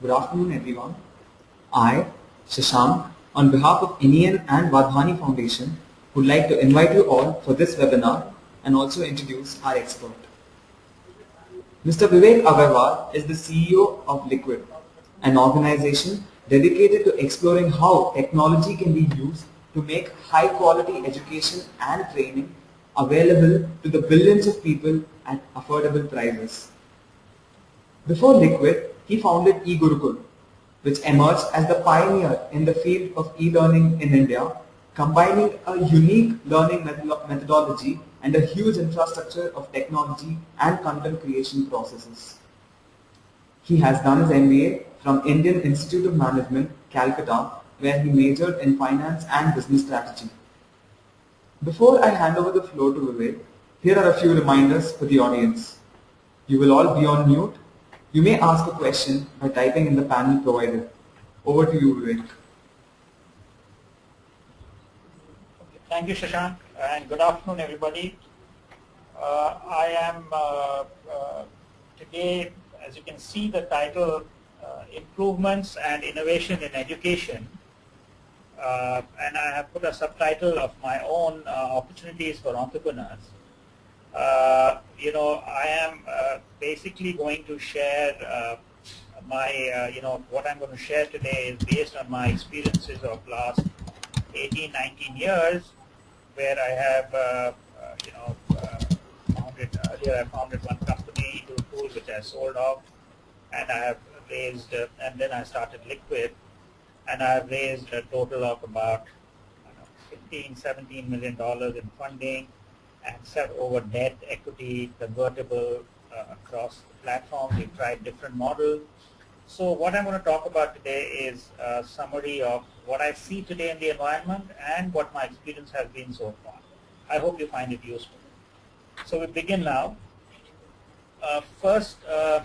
Good afternoon, everyone. I, Shashank, on behalf of NEN and Wadhwani Foundation, would like to invite you all for this webinar and also introduce our expert. Mr. Vivek Agarwal is the CEO of Liquid, an organization dedicated to exploring how technology can be used to make high-quality education and training available to the billions of people at affordable prices. Before Liquid, he founded eGurucool, which emerged as the pioneer in the field of e-learning in India, combining a unique learning methodology and a huge infrastructure of technology and content creation processes. He has done his MBA from Indian Institute of Management, Calcutta, where he majored in finance and business strategy. Before I hand over the floor to Vivek, here are a few reminders for the audience. You will all be on mute. You may ask a question by typing in the panel provided. Over to you, Vivek. Thank you, Shashank, and good afternoon, everybody. I am today, as you can see, the title Improvements and Innovation in Education, and I have put a subtitle of my own, Opportunities for Entrepreneurs. I am basically going to share my, what I'm going to share today is based on my experiences of last 18, 19 years, where I have, I founded one company, eGurucool, which I sold off, and I have raised, and then I started Liquid, and I have raised a total of about $15–17 million in funding, and set over debt, equity, convertible across the platform. We've tried different models. So what I'm going to talk about today is a summary of what I see today in the environment and what my experience has been so far. I hope you find it useful. So we begin now. First, a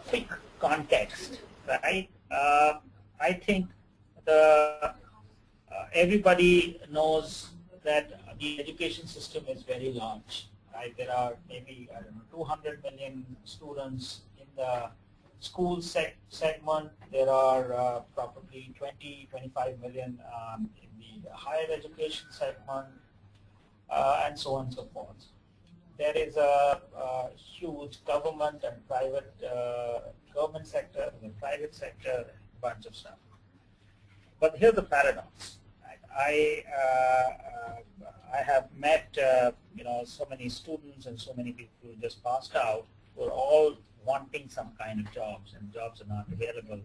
quick context, right? I think everybody knows that the education system is very large. Right? There are maybe 200 million students in the school segment. There are probably 20–25 million in the higher education segment, and so on and so forth. There is a huge government and private government sector, and private sector, bunch of stuff. But here's the paradox. Right? I have met so many students and so many people who just passed out who are all wanting some kind of jobs, and jobs are not available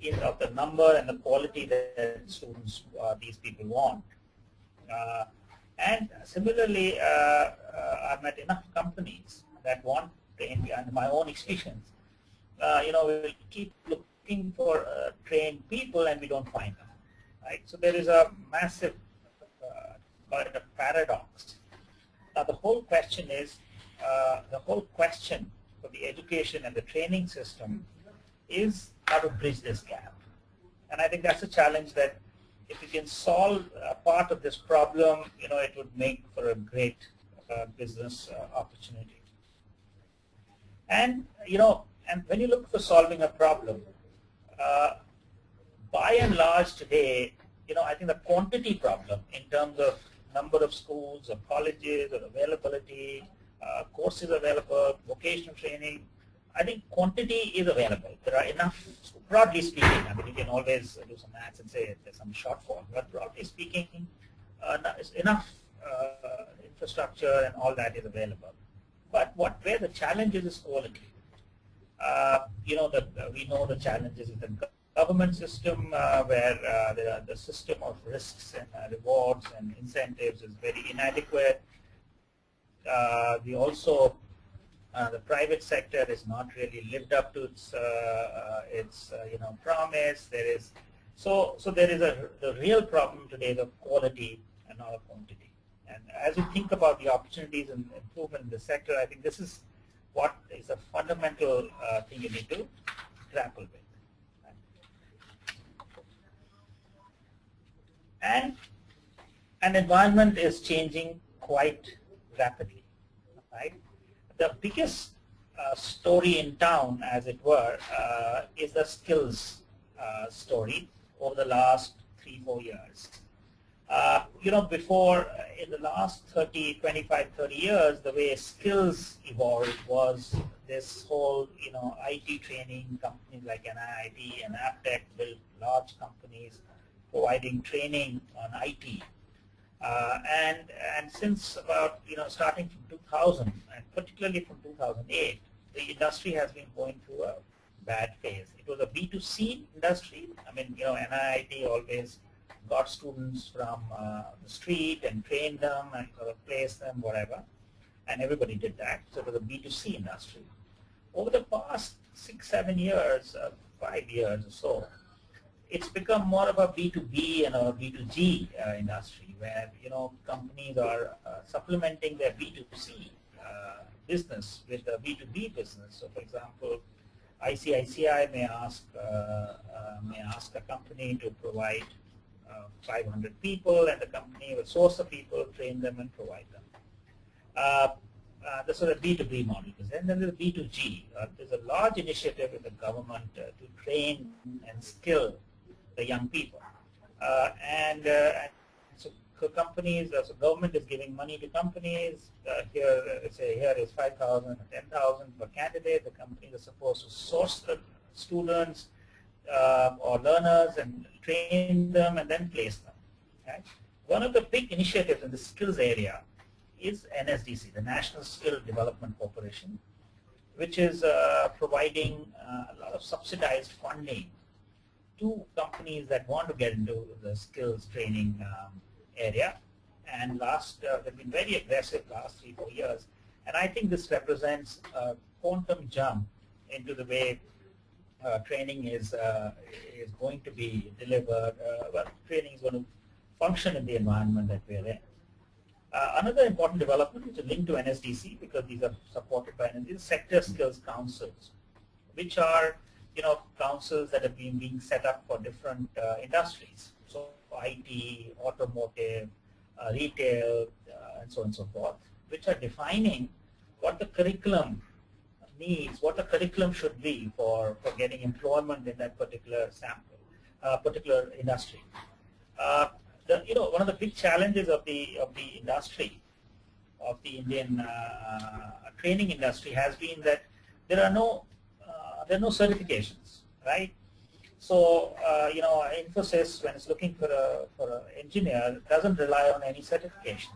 in of the number and the quality that students, these people want. And similarly, I've met enough companies that want, and my own experience, we keep looking for trained people and we don't find them. Right? So there is a massive paradox. Now the whole question is, for the education and the training system is how to bridge this gap. And I think that's a challenge that if you can solve a part of this problem, it would make for a great business opportunity. And, and when you look for solving a problem, by and large today, I think the quantity problem in terms of number of schools or colleges or availability, courses available, vocational training, I think quantity is available. There are enough, broadly speaking, I mean, you can always do some maths and say there's some shortfall, but broadly speaking, enough infrastructure and all that is available. But where the challenge is quality. We know the challenges in the government system where the system of risks and rewards and incentives is very inadequate. We also, the private sector is not really lived up to its promise. There is the real problem today is of quality and not of quantity. And as you think about the opportunities and improvement in the sector, I think this is what is a fundamental thing you need to grapple with. And an environment is changing quite rapidly. right? The biggest story in town, as it were, is the skills story over the last 3-4 years. Before, in the last 25, 30 years, the way skills evolved was this whole, IT training companies like NIIT and Aptech built large companies providing training on IT. And since about, starting from 2000, and particularly from 2008, the industry has been going through a bad phase. It was a B2C industry. I mean, NIIT always got students from the street and trained them and sort of placed them, whatever, and everybody did that. So it was a B2C industry. Over the past 6-7 years, 5 years or so, it's become more of a B2B and a B2G industry, where companies are supplementing their B2C business with a B2B business. So, for example, ICICI may ask a company to provide 500 people, and the company will source the people, train them, and provide them. That's sort of B2B model. And then there's B2G. There's a large initiative in the government to train and skill the young people. And so companies, so government is giving money to companies. Here is 5,000 or 10,000 per candidate. The companies are supposed to source the students or learners and train them and then place them. Right? One of the big initiatives in the skills area is NSDC, the National Skill Development Corporation, which is providing a lot of subsidized funding to companies that want to get into the skills training area. And they've been very aggressive last 3-4 years. And I think this represents a quantum jump into the way training is going to be delivered. Training is going to function in the environment that we're in. Another important development, which is linked to NSDC, because these are supported by NSDC, sector skills councils, which are councils that have been being set up for different industries. So IT, automotive, retail, and so on and so forth, which are defining what the curriculum needs, what the curriculum should be for getting employment in that particular particular industry. One of the big challenges of the industry, of the Indian training industry, has been that there are no certifications, right? So Infosys, when it's looking for an engineer, doesn't rely on any certification.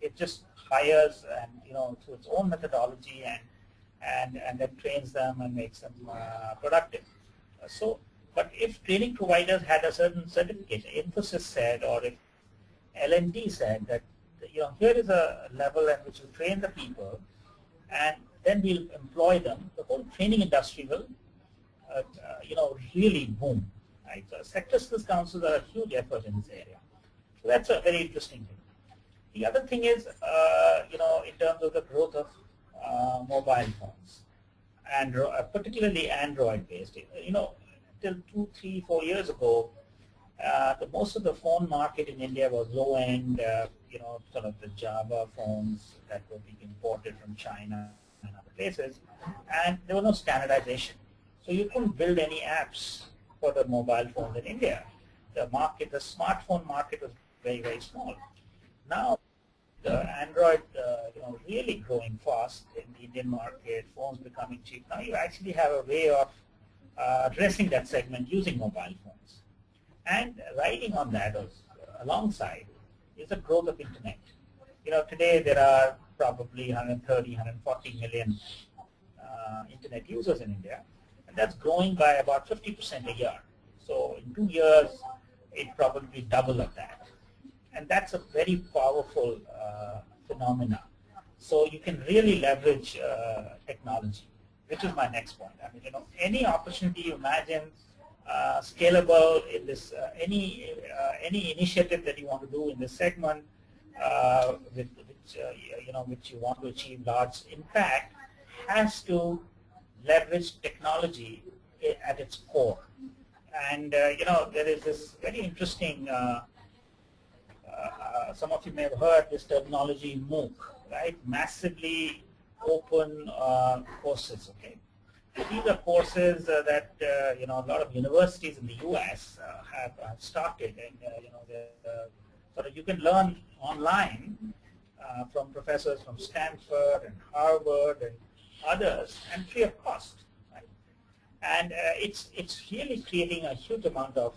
It just hires and through its own methodology and then trains them and makes them productive. But if training providers had a certain certification, Infosys said, or if L&D said that here is a level at which we train the people, and then we'll employ them, the whole training industry will really boom. Right? So sector skills councils are a huge effort in this area. So that's a very interesting thing. The other thing is, in terms of the growth of mobile phones, and particularly Android-based. Till 2, 3, 4 years ago, most of the phone market in India was low-end, sort of the Java phones that were being imported from China and other places, and there was no standardization. So you couldn't build any apps for the mobile phones in India. The smartphone market was very, very small. Now, the Android, really growing fast in the Indian market, phones becoming cheap. Now you actually have a way of addressing that segment using mobile phones. And riding on that alongside is the growth of internet. Today there are probably 130, 140 million internet users in India, and that's growing by about 50% a year. So in 2 years, it probably double of that. And that's a very powerful phenomena. So you can really leverage technology, which is my next point. I mean, any opportunity you imagine, scalable in this, any initiative that you want to do in this segment, which you want to achieve large impact, has to leverage technology at its core. And there is this very interesting some of you may have heard this terminology MOOC, right? Massively open courses, okay? These are courses that a lot of universities in the U.S. have started, and sort of you can learn online from professors from Stanford and Harvard and others, and free of cost, right? And it's really creating a huge amount of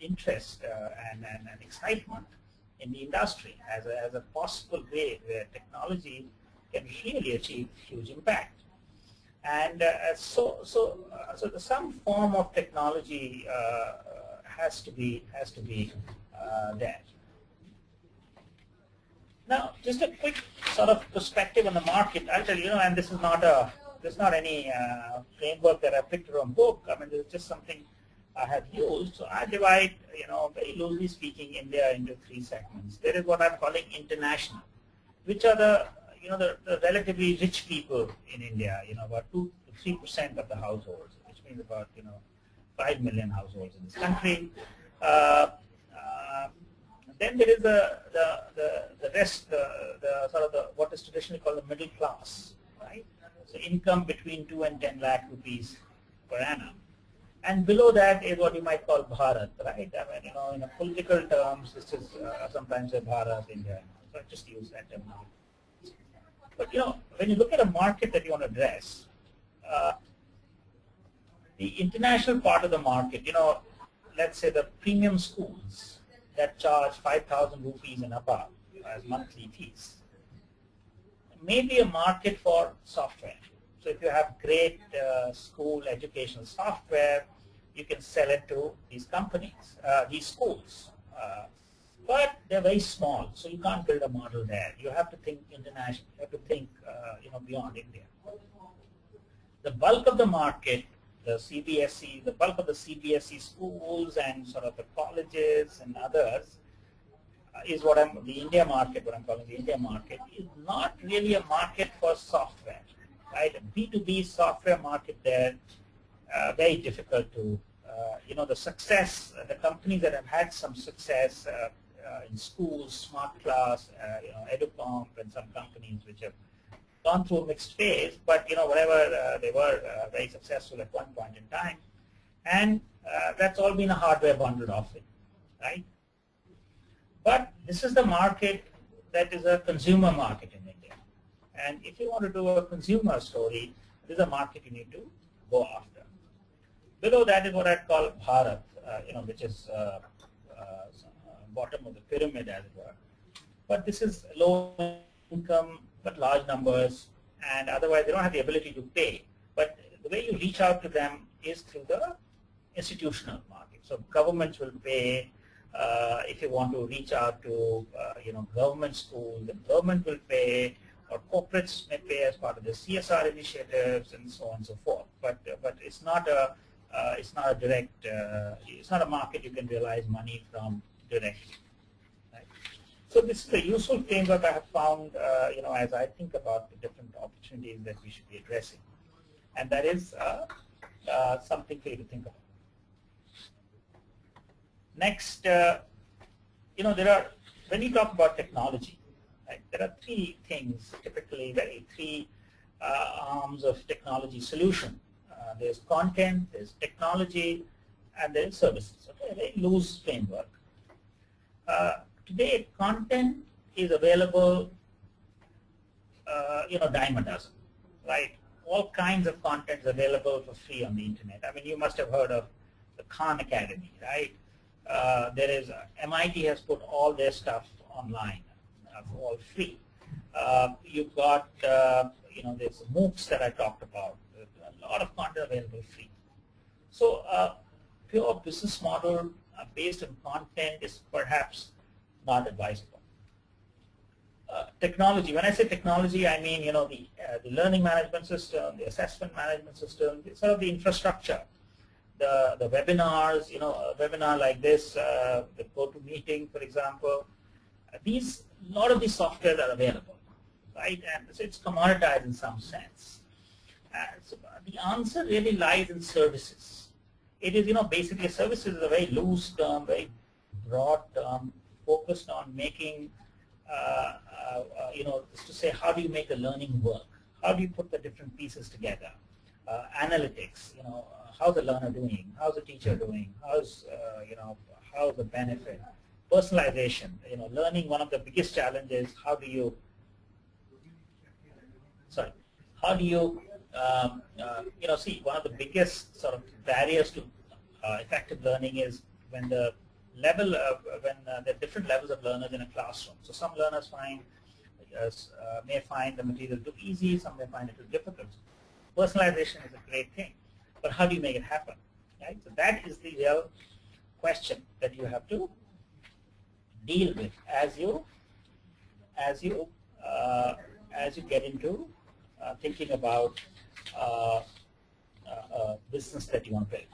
interest and excitement in the industry as a possible way where technology can really achieve huge impact. And so some form of technology has to be there. Now, just a quick sort of perspective on the market. I'll tell you, and this is not any framework that I picked from book. I mean, this is just something I have used. So I divide, very loosely speaking, India into 3 segments. There is what I'm calling international, which are the relatively rich people in India, about 2 to 3% of the households, which means about, 5 million households in this country. Then there is the rest, what is traditionally called the middle class, right? So income between 2 and 10 lakh rupees per annum. And below that is what you might call Bharat, right? I mean, in a political terms, this is sometimes a Bharat, India. So I just use that term. But when you look at a market that you want to address, the international part of the market, let's say the premium schools that charge 5,000 rupees and above as monthly fees, may be a market for software. So if you have great school educational software, you can sell it to these companies, these schools. But they're very small, so you can't build a model there. You have to think international. You have to think, beyond India. The bulk of the market, the CBSE, the bulk of the CBSE schools and sort of the colleges and others, is what I'm calling the India market, is not really a market for software, right? A B2B software market there, very difficult to, the success, the companies that have had some success in schools, Smart Class, EduComp, and some companies which have gone through a mixed phase, but whatever, they were very successful at one point in time, and that's all been a hardware bundled offering, right? But this is the market that is a consumer market in India, and if you want to do a consumer story, this is a market you need to go after. Below that is what I'd call Bharat, which is bottom of the pyramid, as it were. But this is low income, but large numbers, and otherwise they don't have the ability to pay. But the way you reach out to them is through the institutional market. So governments will pay. If you want to reach out to government schools, the government will pay, or corporates may pay as part of the CSR initiatives, and so on and so forth. But it's not a direct. It's not a market you can realize money from directly. Right? So this is a useful framework I have found, as I think about the different opportunities that we should be addressing, and that is something for you to think about. Next, there are, when you talk about technology, right, there are 3 things typically, three arms of technology solution. There's content, there's technology, and there's services. Okay, a very loose framework. Today, content is available, dime a dozen, right? All kinds of content is available for free on the internet. I mean, you must have heard of the Khan Academy, right? There is MIT has put all their stuff online, all free. You've got there's MOOCs that I talked about. A lot of content available free. So pure business model based on content is perhaps not advisable. Technology. When I say technology, I mean the learning management system, the assessment management system, sort of the infrastructure. The webinars, a webinar like this, the GoToMeeting, for example, a lot of these software are available, right? And so it's commoditized in some sense. So the answer really lies in services. It is, basically services is a very loose term, very broad term, focused on making, to say how do you make the learning work? How do you put the different pieces together? Analytics, how's the learner doing? How's the teacher doing? How's the benefit? Personalization, learning, one of the biggest challenges, how do you see, one of the biggest sort of barriers to effective learning is when the level of, there are different levels of learners in a classroom. So some learners may find the material too easy, some may find it too difficult. Personalization is a great thing, but how do you make it happen? Right? So that is the real question that you have to deal with as you get into thinking about a business that you want to build.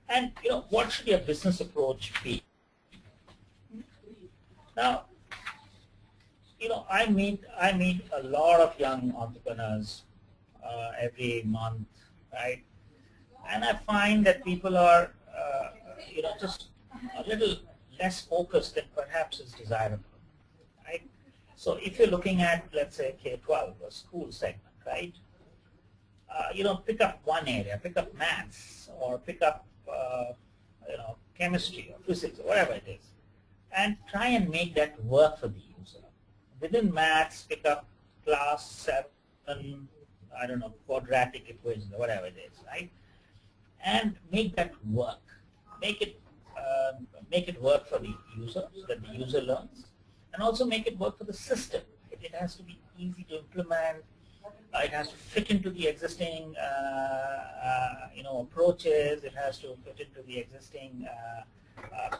And what should your business approach be? Now, I meet a lot of young entrepreneurs every month, right? And I find that people are, just a little less focused than perhaps is desirable, right? So if you're looking at, let's say, K-12, a school segment, right? Pick up one area, pick up maths, or pick up, chemistry or physics or whatever it is, and try and make that work for the user. Within maths, pick up class 7, quadratic equations or whatever it is, right? And make that work. Make it work for the user so that the user learns, and also make it work for the system. It has to be easy to implement. It has to fit into the existing, approaches. It has to fit into the existing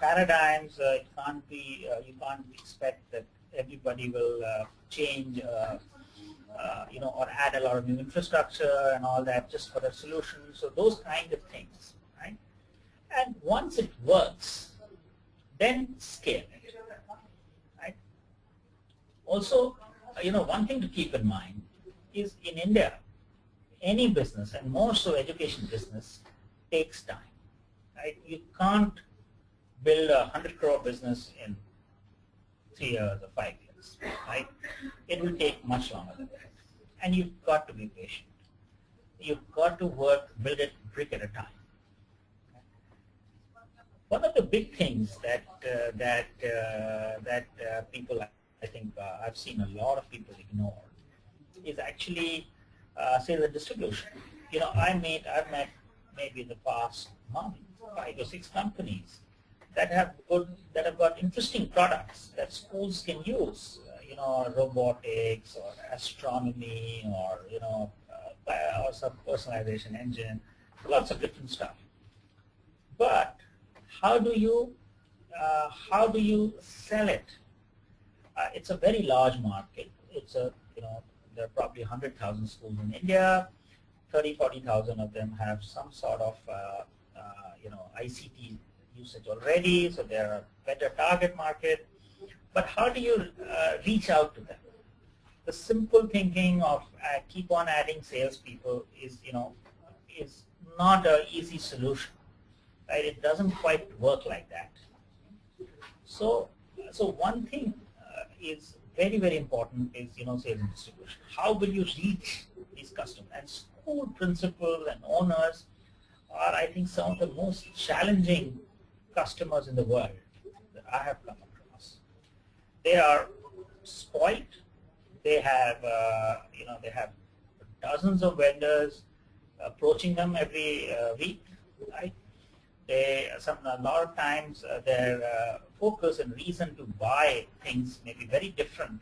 paradigms. It can't be. You can't expect that everybody will change, or add a lot of new infrastructure and all that just for a solution. So those kind of things, right? And once it works, then scale it, right? Also, one thing to keep in mind is in India, any business, and more so education business, takes time, right? You can't build a 100 crore business in 3 years or 5 years, right? It will take much longer than that. And you've got to be patient. You've got to build it brick at a time. One of the big things that people, I think, I've seen a lot of people ignore is actually, say, the distribution. I've met maybe in the past month 5 or 6 companies that have got interesting products that schools can use. Robotics or astronomy or or some personalization engine, lots of different stuff. But how do you sell it? It's a very large market. It's there are probably 100,000 schools in India. 30,000-40,000 of them have some sort of ICT usage already, so they're a better target market. But how do you reach out to them? The simple thinking of keep on adding salespeople is not an easy solution, right? It doesn't quite work like that. So one thing is very, very important is sales and distribution. How will you reach these customers? And school principals and owners are, I think, some of the most challenging customers in the world that I have come across. They are spoiled. They have they have dozens of vendors approaching them every week, right? A lot of times their focus and reason to buy things may be very different.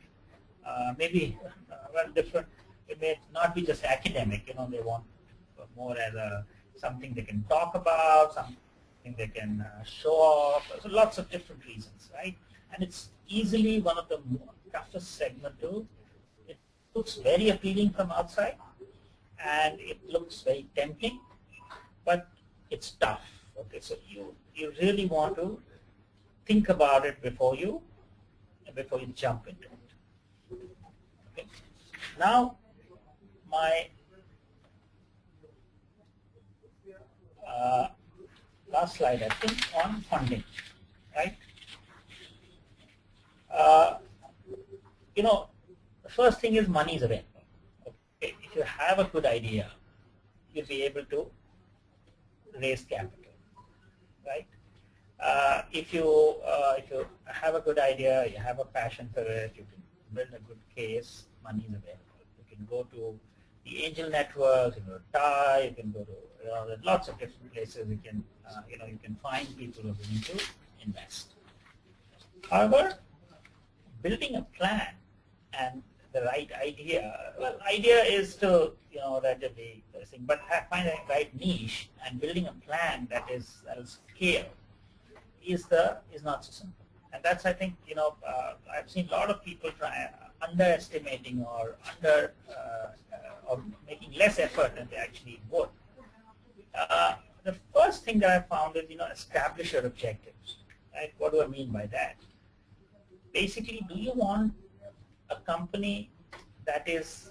Different. It may not be just academic. They want more as something they can talk about, something they can show off. So lots of different reasons, right? And it's easily one of the toughest segment to. It looks very appealing from outside, and it looks very tempting, but it's tough. Okay, so you really want to think about it before you jump into it. Okay. Now, last slide, I think, on funding, right? You know, the first thing is money is available. Okay, if you have a good idea, you'll be able to raise capital, right? If you have a good idea, you have a passion for it, you can build a good case, money is available. You can go to the angel networks, you can go to TAI, you can go to there's lots of different places. You can you can find people who are willing to invest. However, building a plan and the right idea, well, idea is still relatively thing, but find the right niche and building a plan that is scale is not so simple. And that's, I think, I've seen a lot of people underestimating or or making less effort than they actually would. The first thing that I found is establish your objectives. Right? What do I mean by that? Basically, do you want a company that is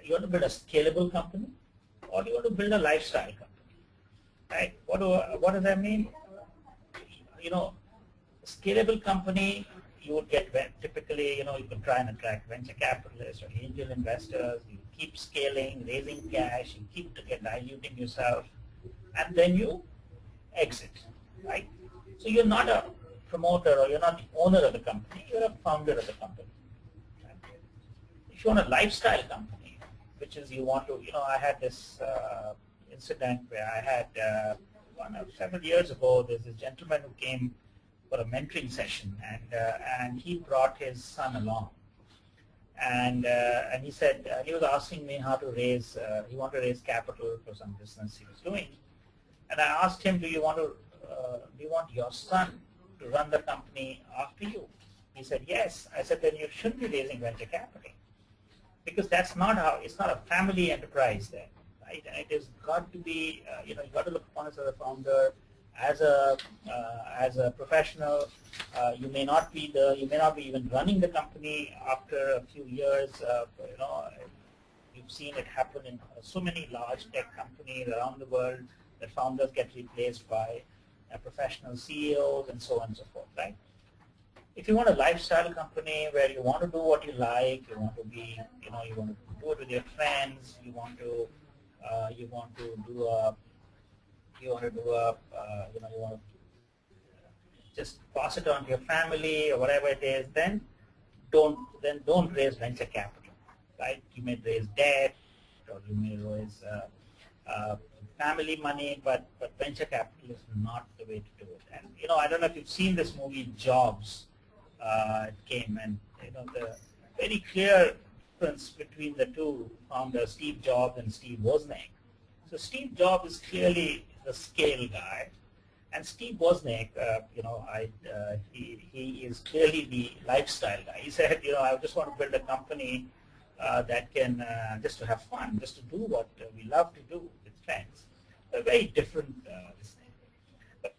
you want to build a scalable company, or do you want to build a lifestyle company? Right? What does that mean? Scalable company, you would get typically, you can try and attract venture capitalists or angel investors. You keep scaling, raising cash, you keep diluting yourself, and then you exit, right? So you're not a promoter or you're not the owner of the company, you're a founder of the company. Right? If you want a lifestyle company, which is you want to, I had this incident where I had several years ago, there's this gentleman who came for a mentoring session, and he brought his son along, and he said he was asking me how to raise. He wanted to raise capital for some business he was doing, and I asked him, do you want your son to run the company after you? He said yes. I said, then you shouldn't be raising venture capital, because that's not how. It's not a family enterprise then. Right? And it has got to be, you've got to look upon it as a founder, as a professional. You may not be even running the company after a few years. You've seen it happen in so many large tech companies around the world that founders get replaced by professional CEOs and so on and so forth. Right? If you want a lifestyle company where you want to do what you like, you want to be, you want to do it with your friends, you want to just pass it on to your family or whatever it is, then don't raise venture capital, right? You may raise debt or you may raise family money, but venture capital is not the way to do it. And I don't know if you've seen this movie Jobs. It came, and the very clear difference between the two founders, Steve Jobs and Steve Wozniak. So Steve Jobs is clearly the scale guy, and Steve Wozniak, he is clearly the lifestyle guy. He said, I just want to build a company that can just to have fun, just to do what we love to do with friends. A very different this thing. But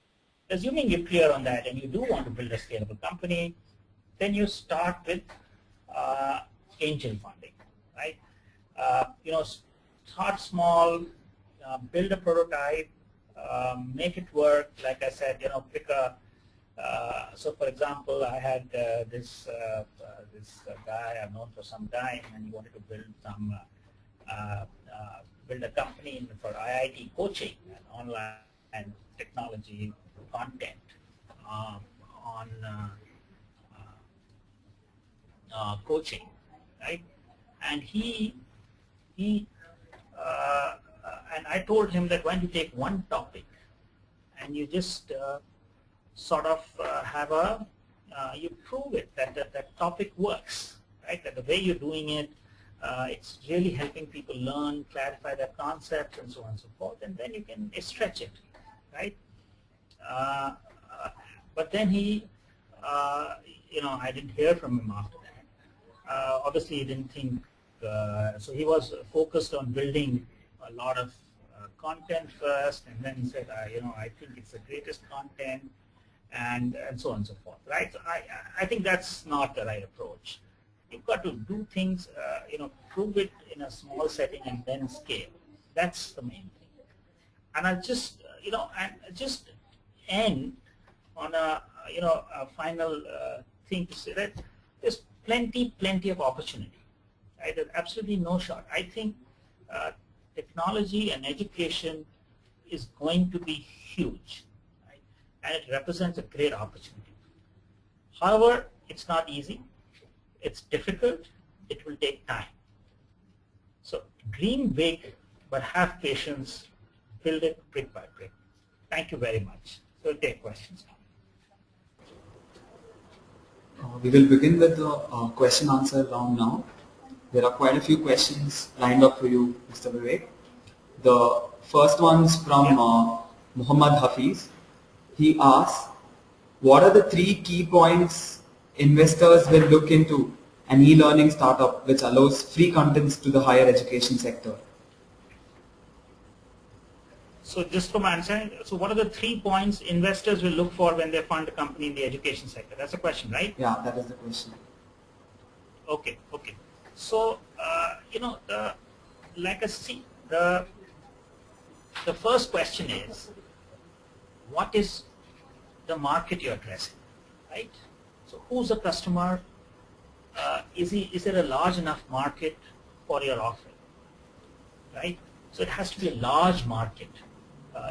assuming you're clear on that and you do want to build a scalable company, then you start with angel funding, right? Start small, build a prototype, make it work. Like I said, pick a. So, for example, I had this guy I've known for some time, and he wanted to build a company for IIT coaching and online technology content on coaching, right? And and I told him that when you take one topic and you just sort of have you prove it that topic works, right? That the way you're doing it, it's really helping people learn, clarify their concepts, and so on and so forth, and then you can stretch it, right? But then he, I didn't hear from him after that. Obviously, he didn't think. So he was focused on building a lot of content first, and then he said, I think it's the greatest content, and so on and so forth, right? So I think that's not the right approach. You've got to do things, prove it in a small setting and then scale. That's the main thing. And I just, and just end on a a final thing to say that there's plenty of opportunity. Right? There's absolutely no short. I think technology and education is going to be huge, right? And it represents a great opportunity. However, it's not easy. It's difficult. It will take time. So dream big, but have patience. Build it brick by brick. Thank you very much. So we'll take questions now. We will begin with the question answer round now. There are quite a few questions lined up for you, Mr. Vivek. The first one's from Muhammad Hafiz. He asks, what are the 3 key points investors will look into an e-learning startup which allows free contents to the higher education sector? So just from answering, so what are the 3 points investors will look for when they fund a company in the education sector? That's the question, right? Yeah, that is the question. Okay. So, the first question is, what is the market you're addressing, right? So who's the customer? Is there a large enough market for your offering, right? So it has to be a large market.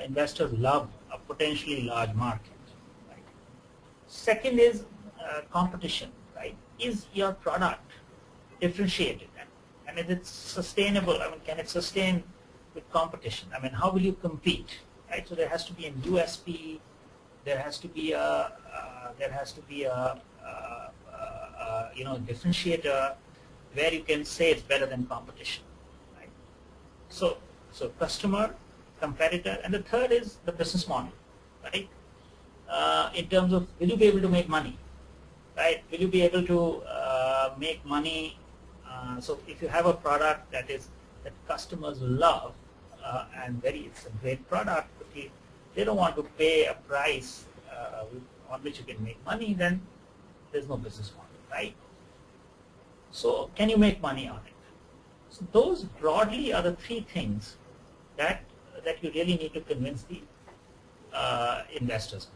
Investors love a potentially large market, right? Second is competition, right? Is your product differentiated? And is it sustainable? I mean, can it sustain with competition? I mean, how will you compete, right? So there has to be an USP. There has to be a differentiator where you can say it's better than competition, right? So customer, competitor, and the third is the business model, right? In terms of, will you be able to make money, right? Will you be able to make money? So if you have a product that customers love and it's a great product, but they don't want to pay a price on which you can make money, then there's no business model, right? So can you make money on it? So those broadly are the 3 things that you really need to convince the investors.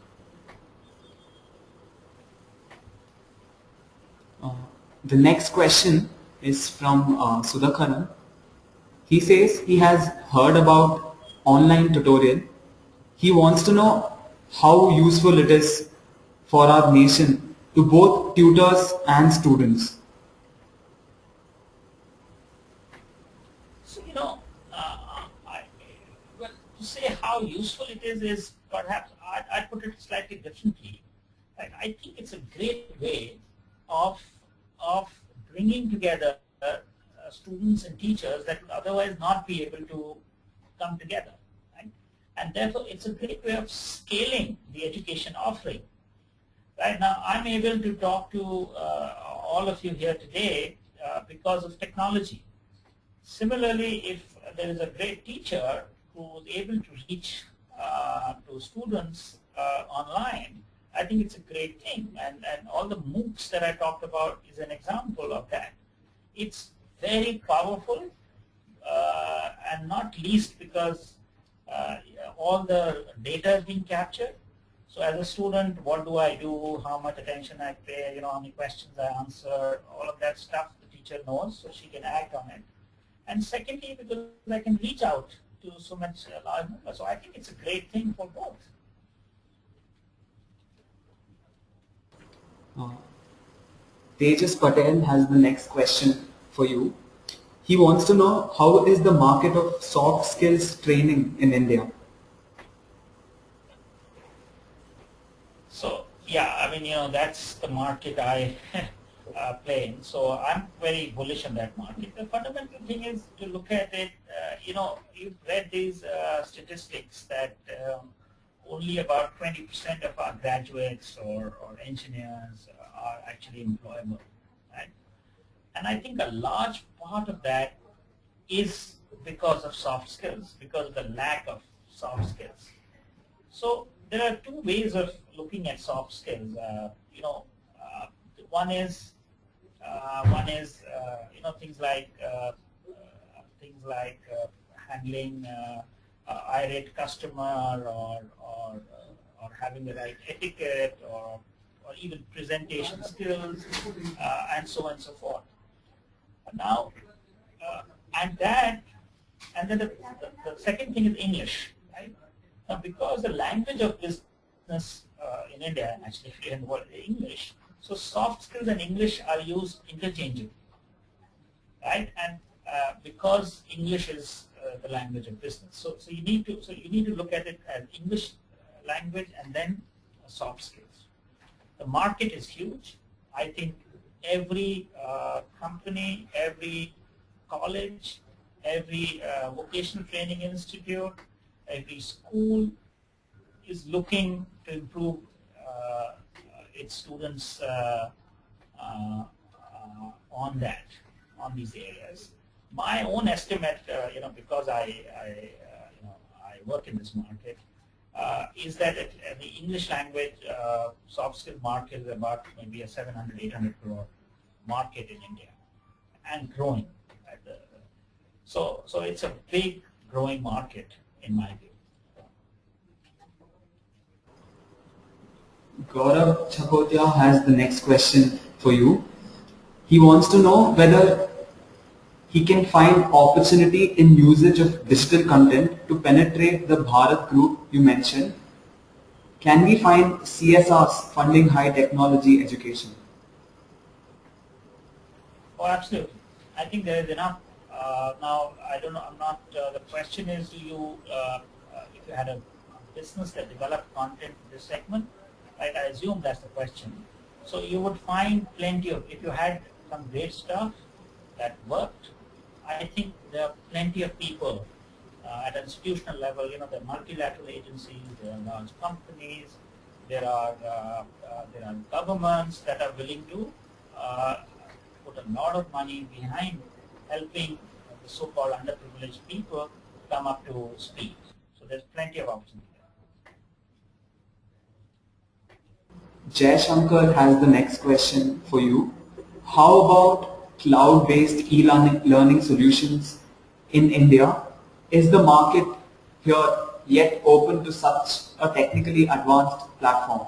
The next question is from Sudhakaran. He says he has heard about online tutorial. He wants to know how useful it is for our nation to both tutors and students. So, to say how useful it is perhaps I'd put it slightly differently. Right? I think it's a great way of bringing together students and teachers that would otherwise not be able to come together. Right? And therefore, it's a great way of scaling the education offering. Right now, I'm able to talk to all of you here today because of technology. Similarly, if there is a great teacher who is able to reach to students online, I think it's a great thing. And all the MOOCs that I talked about is an example of that. It's very powerful, and not least because all the data is being captured. So as a student, what do I do? How much attention I pay? How many questions I answer? All of that stuff the teacher knows, so she can act on it. And secondly, because I can reach out to so much large number. So I think it's a great thing for both. Tejas Patel has the next question for you. He wants to know, how is the market of soft skills training in India? So yeah, I mean, that's the market I play in. So I'm very bullish on that market. The fundamental thing is to look at it. You've read these statistics that only about 20% of our graduates or engineers are actually employable, right? And I think a large part of that is because of soft skills, because of the lack of soft skills. So there are 2 ways of looking at soft skills. One is things like handling irate customer or having the right etiquette or even presentation skills and so on and so forth. Now, and then the second thing is English, right? Now, because the language of business in India, and actually in the world, English, so soft skills and English are used interchangeably, right? And because English is the language of business, so you need to look at it as English language and then soft skills. The market is huge. I think every company, every college, every vocational training institute, every school is looking to improve its students on these areas. My own estimate, because I work in this market, is that the English language soft skill market is about maybe a 700-800 crore market in India and growing. So it's a big growing market in my view. Gaurav Chakotia has the next question for you. He wants to know whether he can find opportunity in usage of digital content to penetrate the Bharat group you mentioned. Can we find CSRs funding high technology education? Oh, absolutely. I think there is enough. Now, I don't know, I'm not, the question is, do you, if you had a business that developed content in this segment, right, I assume that's the question. So you would find plenty of, if you had some great stuff that worked, I think there are plenty of people at an institutional level, there are multilateral agencies, there are large companies, there are governments that are willing to put a lot of money behind helping the so-called underprivileged people come up to speed. So there's plenty of opportunity. Jay Shankar has the next question for you. How about cloud-based e-learning solutions in India? Is the market here yet open to such a technically advanced platform?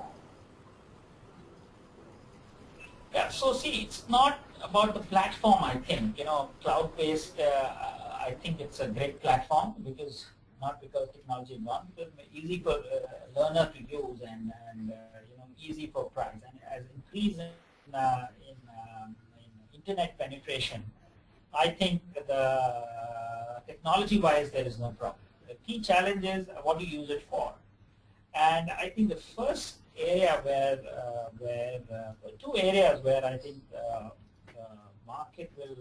Yeah, so see, it's not about the platform, I think. Cloud-based, I think it's a great platform because, not because technology is not, because it's easy for learner to use and easy for price. And as increase in internet penetration, I think the technology-wise there is no problem. The key challenge is what do you use it for? And I think the first area two areas where I think the market will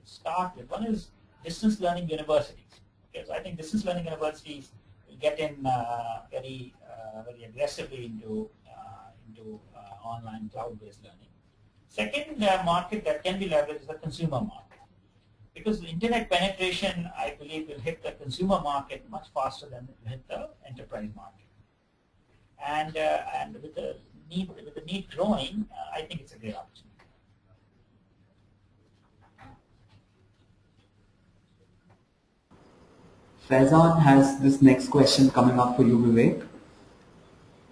start with. One is distance learning universities. Okay, so I think distance learning universities will get in very aggressively into online cloud-based learning. Second market that can be leveraged is the consumer market, because the internet penetration, I believe, will hit the consumer market much faster than it will hit the enterprise market. And with the need growing, I think it's a great opportunity. Faizan has this next question coming up for you, Vivek.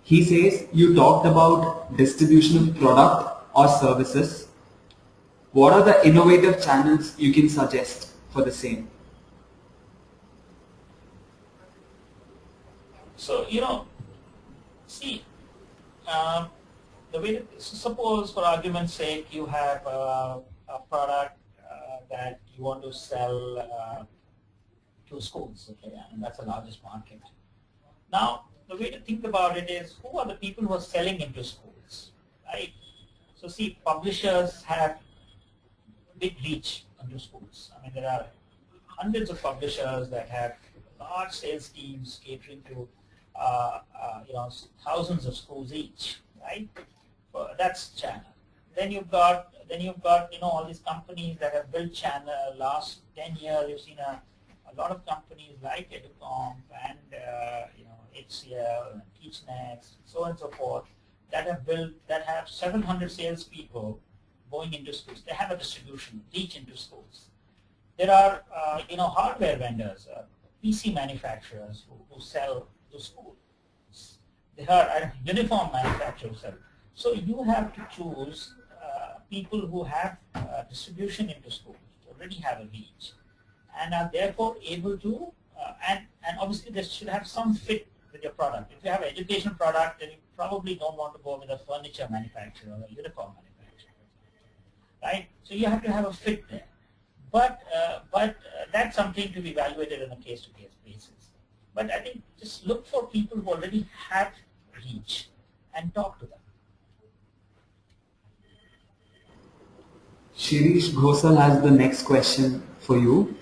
He says, you talked about distribution of product or services. What are the innovative channels you can suggest for the same? So, see, the way that, suppose for argument's sake you have a product that you want to sell to schools, okay, and that's the largest market. Now, the way to think about it is, who are the people who are selling into schools, right? So see, publishers have big reach into schools. I mean, there are hundreds of publishers that have large sales teams catering to thousands of schools each, right? So that's channel. Then you've got all these companies that have built channel. Last 10 years, you've seen a lot of companies like Educom and HCL and TeachNext, so on and so forth, that have 700 salespeople going into schools. They have a distribution reach into schools. There are hardware vendors. PC manufacturers who sell to schools. They are uniform manufacturers. So you have to choose people who have distribution into schools, already have a reach, and are therefore able to, and obviously they should have some fit with your product. If you have an education product, then you probably don't want to go with a furniture manufacturer or a uniform manufacturer, right? So you have to have a fit there. But that's something to be evaluated on a case-to-case basis. But I think just look for people who already have reach and talk to them. Shirish Ghosal has the next question for you.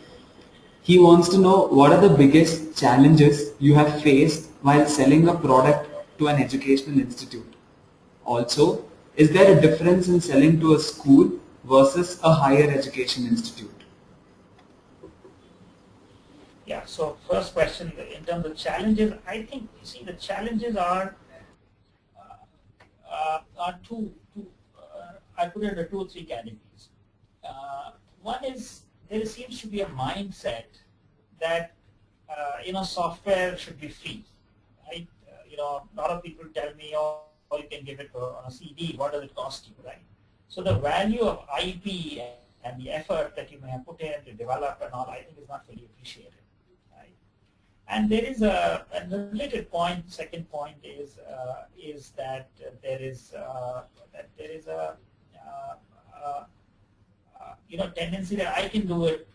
He wants to know what are the biggest challenges you have faced while selling a product to an educational institute. Also, is there a difference in selling to a school versus a higher education institute? Yeah, so first question, in terms of challenges, I think, you see, the challenges are two, I put it into 2 or 3 categories. One is, there seems to be a mindset that, software should be free, right? A lot of people tell me, oh, you can give it on a CD, what does it cost you, right? So the value of IP and the effort that you may have put in to develop and all, I think is not fully appreciated. And there is a related point. Second point is that there is a tendency that I can do it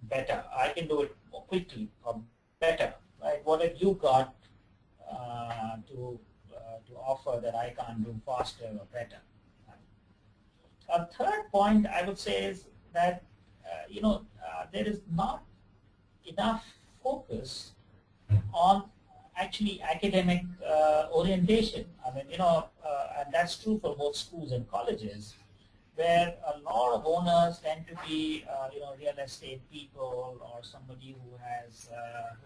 better. I can do it more quickly or better. Right? What have you got to offer that I can't do faster or better? A third point I would say is that there is not enough focus on actually academic orientation. I mean, and that's true for both schools and colleges, where a lot of owners tend to be, real estate people or somebody who has a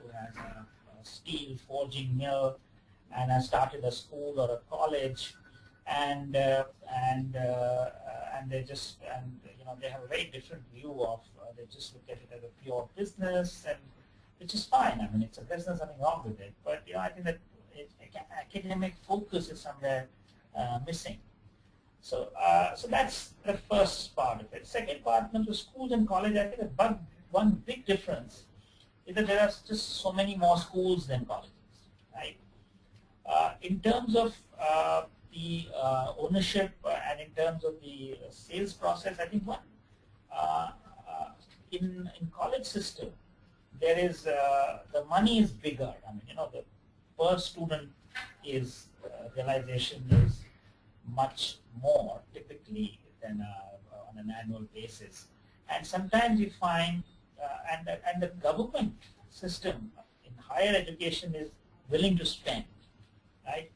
steel forging mill and has started a school or a college, and they just they have a very different view of they just look at it as a pure business, and which is fine. I mean, it's a business, nothing wrong with it. But I think that academic focus is somewhere missing. So that's the first part of it. Second part, in terms of schools and college, I think one big difference is that there are just so many more schools than colleges, right? In terms of the ownership and in terms of the sales process, I think in college system, there is the money is bigger. I mean, the per student is realization is much more typically than on an annual basis, and sometimes you find and the government system in higher education is willing to spend, right?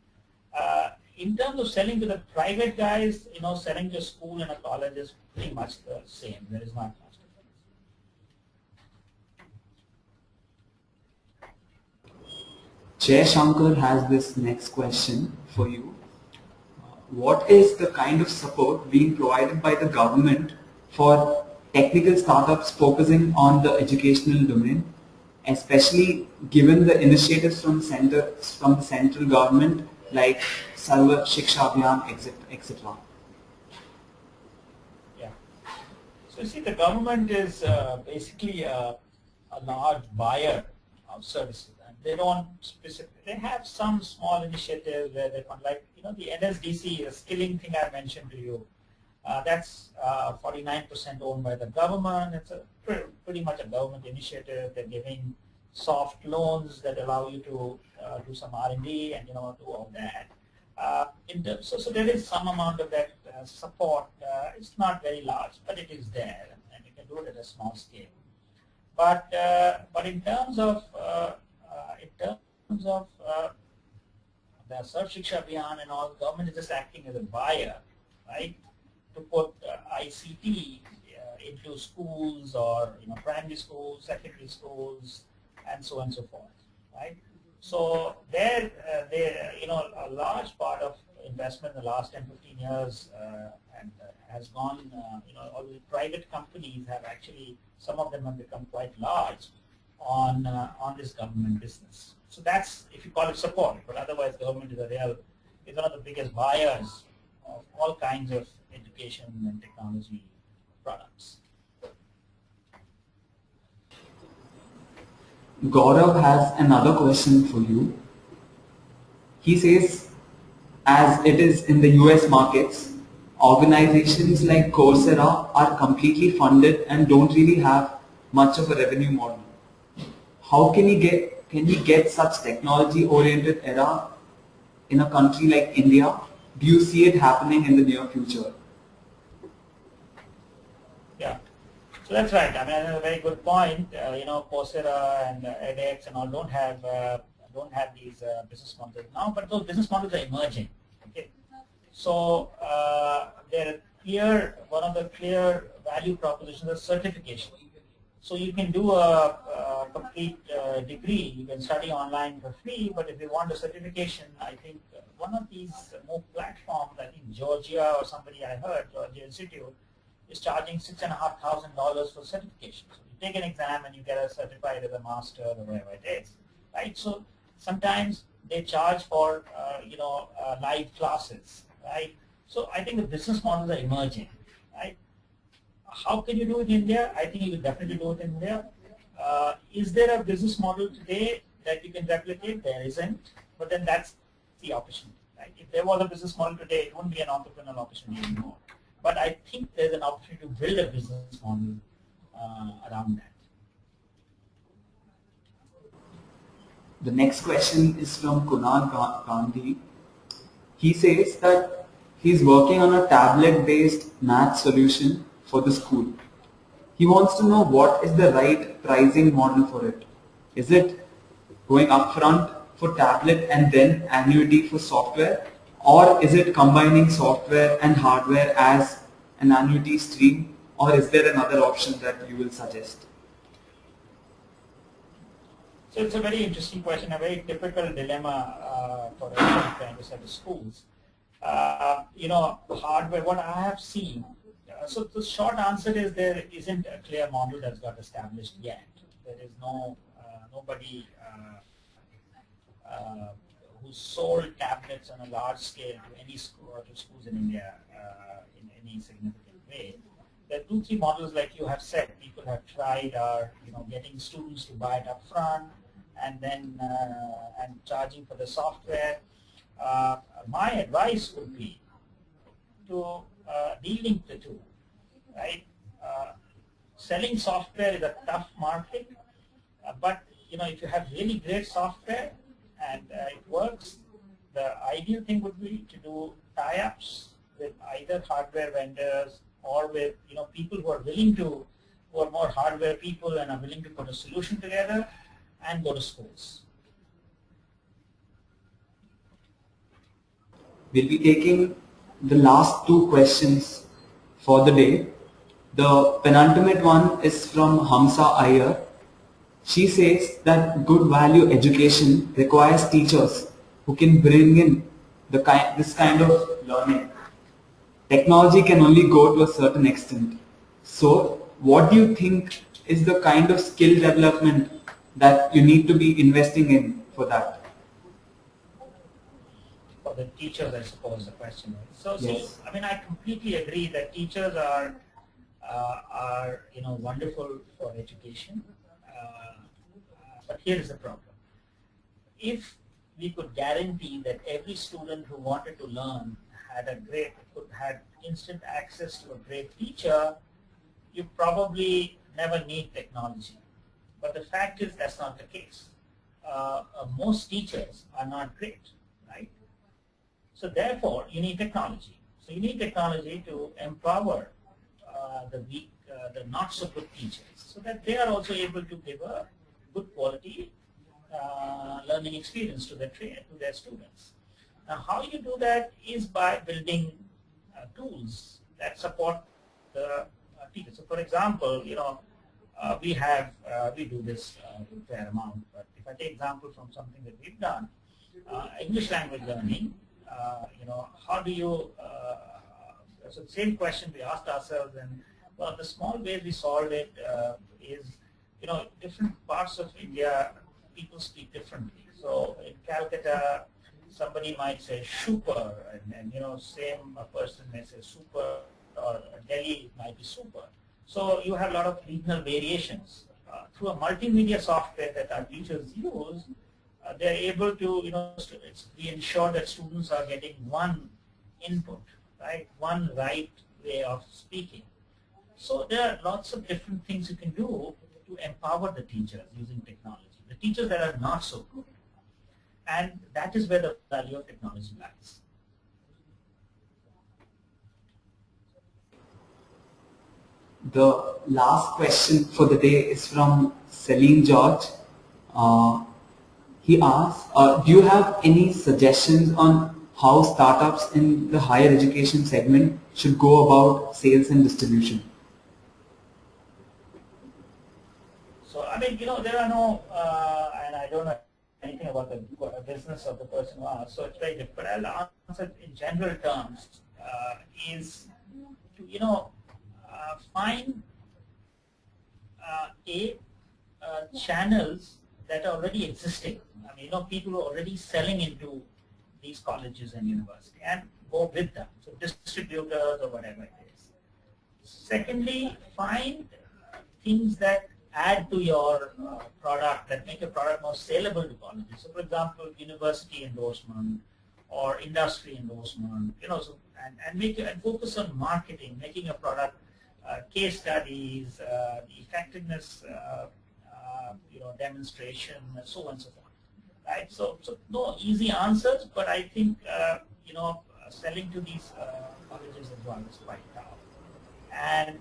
In terms of selling to the private guys, selling to a school and a college is pretty much the same. There is not much difference. Jay Shankar has this next question for you. What is the kind of support being provided by the government for technical startups focusing on the educational domain, especially given the initiatives from the central government like Sarva Shiksha Abhiyan, etc.? Yeah. So you see, the government is basically a large buyer of services. They don't they have some small initiatives where they like, the NSDC, the skilling thing I mentioned to you, that's 49% owned by the government. It's pretty much a government initiative. They're giving soft loans that allow you to do some R&D and, do all that. So there is some amount of that support. It's not very large, but it is there, and you can do it at a small scale. But in terms of the Sarv Shiksha Abhiyan and all, government is just acting as a buyer, right, to put ICT into schools or primary schools, secondary schools, and so on and so forth, right? So there, a large part of investment in the last 10, 15 years has gone. All the private companies have actually, some of them have become quite large on this government business. So that's, if you call it support, but otherwise government is one of the biggest buyers of all kinds of education and technology products. Gaurav has another question for you. He says, as it is in the US markets, organizations like Coursera are completely funded and don't really have much of a revenue model. How can he get such technology-oriented era in a country like India? Do you see it happening in the near future? Yeah, so that's right. I mean, that's a very good point. Coursera and edX and all don't have these business models now, but those business models are emerging. Okay, so one of the clear value propositions is certification. So you can do a complete degree, you can study online for free, but if you want a certification, I think one of these more platforms, I think Georgia or somebody I heard, Georgia Institute, is charging $6,500 for certification. So you take an exam and you get certified as a master or whatever it is, right? So sometimes they charge for live classes, right? So I think the business models are emerging, right? How can you do it in India? I think you will definitely do it in India. Is there a business model today that you can replicate? There isn't, but then that's the opportunity, right? If there was a business model today, it wouldn't be an entrepreneurial opportunity anymore. But I think there's an opportunity to build a business model around that. The next question is from Kunal Gandhi. He says that he's working on a tablet-based math solution for the school. He wants to know what is the right pricing model for it. Is it going upfront for tablet and then annuity for software, or is it combining software and hardware as an annuity stream, or is there another option that you will suggest? So it's a very interesting question, a very typical dilemma for everyone trying to set the schools. Hardware, what I have seen, so the short answer is there isn't a clear model that's got established yet. There is nobody who sold tablets on a large scale to any school or to schools in India in any significant way. There are 2-3 models, like you have said, people have tried are getting students to buy it up front and then and charging for the software. My advice would be to de-link the two, right? Selling software is a tough market, but if you have really great software and it works, the ideal thing would be to do tie-ups with either hardware vendors or with people who are more hardware people and are willing to put a solution together and go to schools. We'll be taking the last 2 questions for the day. The penultimate one is from Hamsa Iyer. She says that good value education requires teachers who can bring in this kind of learning. Technology can only go to a certain extent. So what do you think is the kind of skill development that you need to be investing in for that? For the teachers, I suppose the question is. So, yes. I mean, I completely agree that teachers are wonderful for education. But here is the problem. If we could guarantee that every student who wanted to learn had instant access to a great teacher, you probably never need technology. But the fact is that's not the case. Most teachers are not great, right? So therefore, you need technology. So you need technology to empower the weak, the not so good teachers, so that they are also able to give a good quality learning experience to their students. Now, how you do that is by building tools that support the teachers. So, for example, we do this a fair amount. But if I take example from something that we've done, English language learning. How do you? So the same question we asked ourselves, and one of the small ways we solved it is different parts of India, people speak differently. So in Calcutta, somebody might say super, and same person may say super, or Delhi might be super. So you have a lot of regional variations. Through a multimedia software that our teachers use, they're able to, we ensure that students are getting one input, right? One right way of speaking. So there are lots of different things you can do to empower the teachers using technology. The teachers that are not so good. And that is where the value of technology lies. The last question for the day is from Celine George. He asks, do you have any suggestions on how startups in the higher education segment should go about sales and distribution? So, there are no, and I don't know anything about the business of the person who asked, so it's very different. But I'll answer in general terms, is to, find channels that are already existing. People who are already selling into these colleges and universities, and go with them. So distributors or whatever it is. Secondly, find things that add to your product, that make your product more saleable to colleges. So for example, university endorsement or industry endorsement, and focus on marketing, making a product, case studies, the effectiveness, demonstration, and so on and so forth. Right? So no easy answers, but I think selling to these colleges as well is quite tough, and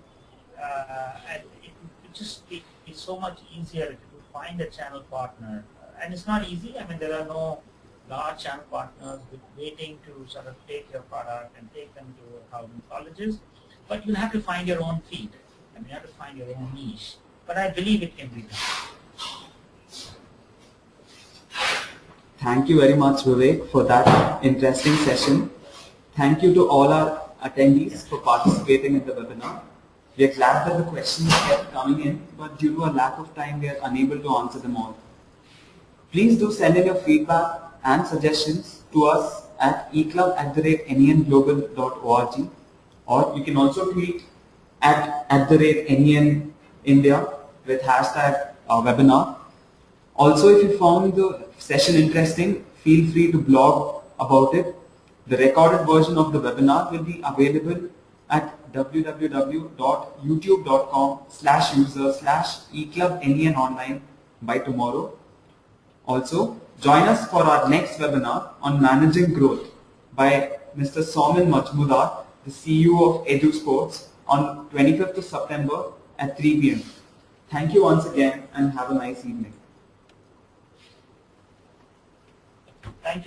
it would just be so much easier if you could find a channel partner. And it's not easy. There are no large channel partners waiting to sort of take your product and take them to 1,000 colleges. But you'll have to find your own feed. You have to find your own niche. But I believe it can be done. Thank you very much, Vivek, for that interesting session. Thank you to all our attendees for participating in the webinar. We are glad that the questions kept coming in, but due to a lack of time, we are unable to answer them all. Please do send in your feedback and suggestions to us at eclub@nenglobal.org, or you can also tweet at @NEN India with hashtag webinar. Also, if you found the session interesting, feel free to blog about it. The recorded version of the webinar will be available at www.youtube.com/user/eclubnen online by tomorrow. Also, join us for our next webinar on managing growth by Mr. Soumen Majmudar, the CEO of EduSports, on 25th of September at 3 p.m. Thank you once again and have a nice evening. Thank you.